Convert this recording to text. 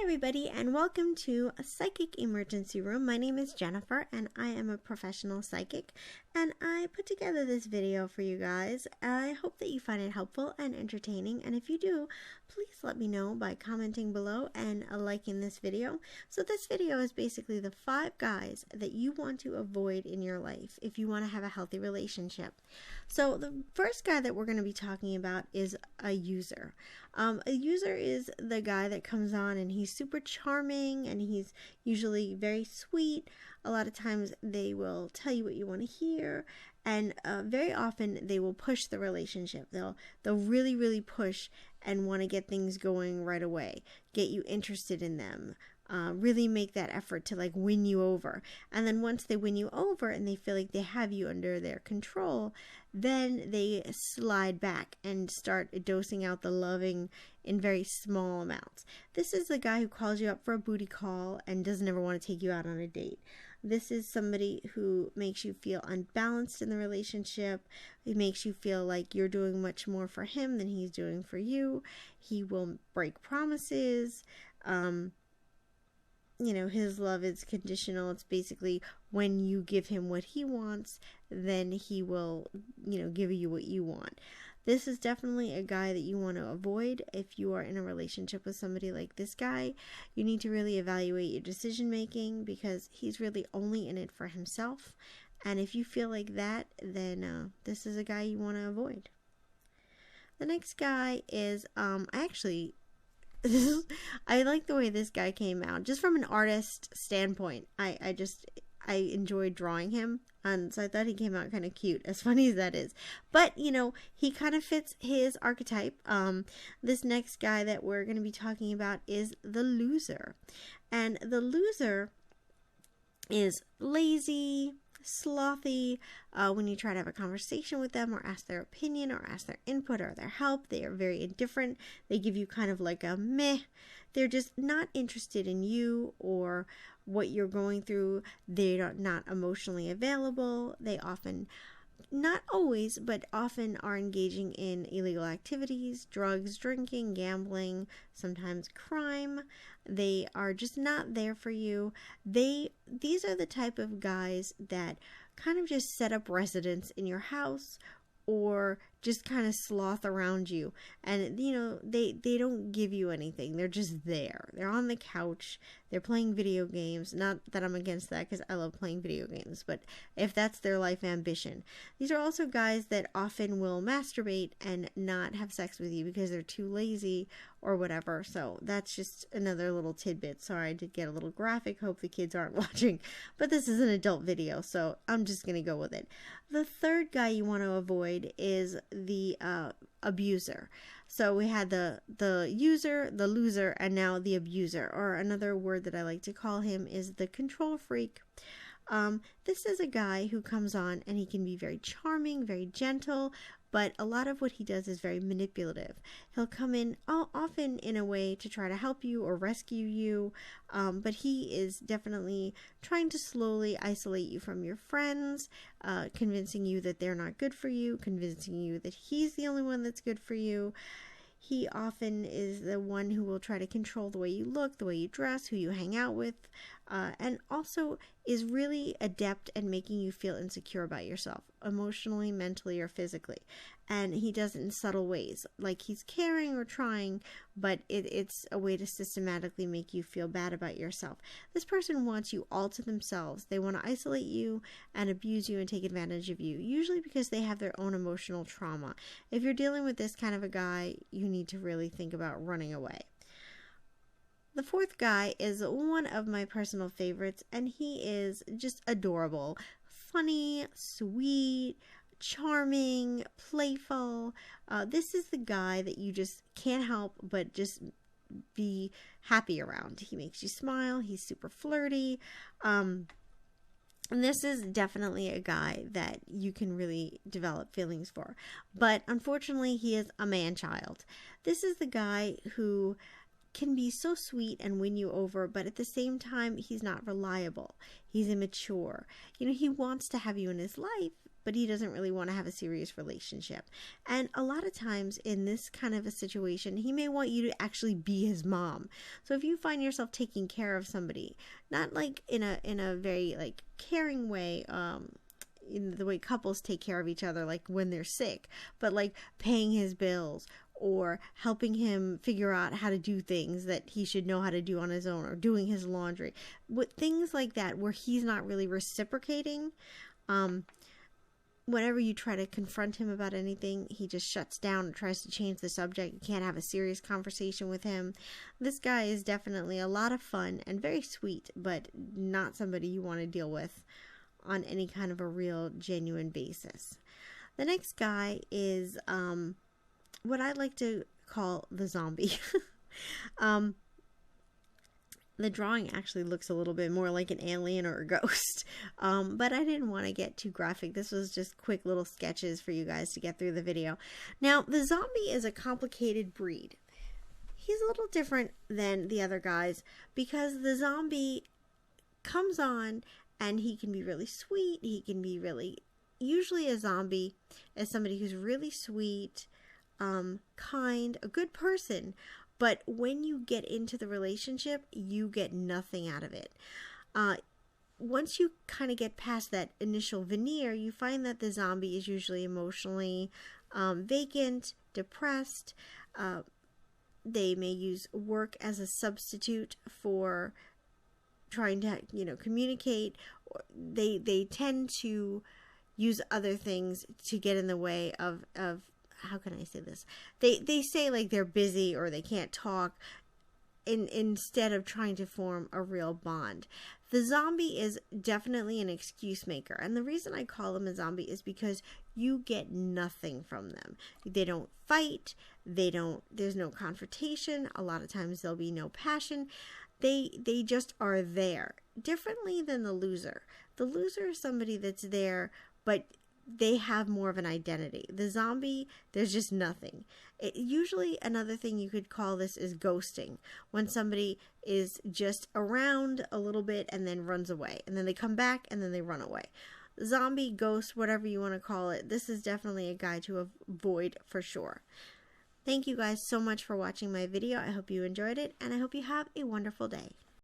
Hi everybody, and welcome to a Psychic Emergency Room. My name is Jennifer and I am a professional psychic, and I put together this video for you guys. I hope that you find it helpful and entertaining, and if you do, please let me know by commenting below and liking this video. So this video is basically the 5 guys that you want to avoid in your life if you want to have a healthy relationship. So the first guy that we're going to be talking about is a user. A user is the guy that comes on and he's super charming and he's usually very sweet. A lot of times they will tell you what you want to hear, and very often they will push the relationship. They'll really push and want to get things going right away, get you interested in them. Really make that effort to like win you over. And then once they win you over and they feel like they have you under their control, then they slide back and start dosing out the loving in very small amounts. This is the guy who calls you up for a booty call and doesn't ever want to take you out on a date. This is somebody who makes you feel unbalanced in the relationship. It makes you feel like you're doing much more for him than he's doing for you. He will break promises. You know, his love is conditional. It's basically when you give him what he wants, then he will, give you what you want. This is definitely a guy that you want to avoid. If you are in a relationship with somebody like this guy, you need to really evaluate your decision making, because he's really only in it for himself. And if you feel like that, then this is a guy you want to avoid. The next guy is, I like the way this guy came out. Just from an artist standpoint, I enjoyed drawing him, and so I thought he came out kind of cute, as funny as that is. But, he kind of fits his archetype. This next guy that we're going to be talking about is the loser. And the loser is lazy, slothy. When you try to have a conversation with them or ask their opinion or ask their input or their help, they are very indifferent. They give you kind of like a meh. They're just not interested in you or what you're going through. They're not emotionally available. They often, not always, but often are engaging in illegal activities, drugs, drinking, gambling, sometimes crime. They are just not there for you. These are the type of guys that kind of just set up residence in your house or just kind of sloth around you, and they don't give you anything. They're just there. They're on the couch. They're playing video games. Not that I'm against that, because I love playing video games, but if that's their life ambition. These are also guys that often will masturbate and not have sex with you because they're too lazy or whatever. So that's just another little tidbit. Sorry, I did get a little graphic. Hope the kids aren't watching, but this is an adult video, so I'm just gonna go with it. The third guy you want to avoid is the abuser. So we had the user, the loser, and now the abuser, or another word that I like to call him is the control freak. This is a guy who comes on and he can be very charming, very gentle, but a lot of what he does is very manipulative. He'll come in often in a way to try to help you or rescue you, but he is definitely trying to slowly isolate you from your friends, convincing you that they're not good for you, convincing you that he's the only one that's good for you. He often is the one who will try to control the way you look, the way you dress, who you hang out with, and also is really adept at making you feel insecure about yourself, emotionally, mentally, or physically. And he does it in subtle ways, like he's caring or trying, but it's a way to systematically make you feel bad about yourself. This person wants you all to themselves. They want to isolate you and abuse you and take advantage of you, usually because they have their own emotional trauma. If you're dealing with this kind of a guy, you need to really think about running away. The fourth guy is one of my personal favorites, and he is just adorable, funny, sweet, charming, playful. This is the guy that you just can't help but just be happy around. He makes you smile. He's super flirty. And this is definitely a guy that you can really develop feelings for. But unfortunately, he is a man-child. This is the guy who can be so sweet and win you over, but at the same time, he's not reliable. He's immature. He wants to have you in his life, but he doesn't really want to have a serious relationship. And a lot of times in this kind of a situation, he may want you to actually be his mom. So if you find yourself taking care of somebody, not like in a very like caring way, in the way couples take care of each other, like when they're sick, but like paying his bills or helping him figure out how to do things that he should know how to do on his own, or doing his laundry, with things like that where he's not really reciprocating. Whenever you try to confront him about anything, he just shuts down and tries to change the subject. You can't have a serious conversation with him. This guy is definitely a lot of fun and very sweet, but not somebody you want to deal with on any kind of a real, genuine basis. The next guy is what I like to call the zombie. The drawing actually looks a little bit more like an alien or a ghost, but I didn't want to get too graphic. This was just quick little sketches for you guys to get through the video. Now, the zombie is a complicated breed. He's a little different than the other guys because the zombie comes on and he can be really sweet. He can be really, usually a zombie is somebody who's really sweet, kind, a good person. But when you get into the relationship, you get nothing out of it. Once you kind of get past that initial veneer, you find that the zombie is usually emotionally vacant, depressed. They may use work as a substitute for trying to, communicate. They tend to use other things to get in the way of how can I say this? They say like they're busy or they can't talk instead of trying to form a real bond. The zombie is definitely an excuse maker. And the reason I call them a zombie is because you get nothing from them. They don't fight. There's no confrontation. A lot of times there'll be no passion. They just are there. Differently than the loser. The loser is somebody that's there, but they have more of an identity. The zombie, there's just nothing. Usually another thing you could call this is ghosting, when somebody is just around a little bit and then runs away, and then they come back and then they run away. Zombie, ghost, whatever you want to call it, this is definitely a guy to avoid for sure. Thank you guys so much for watching my video. I hope you enjoyed it, and I hope you have a wonderful day.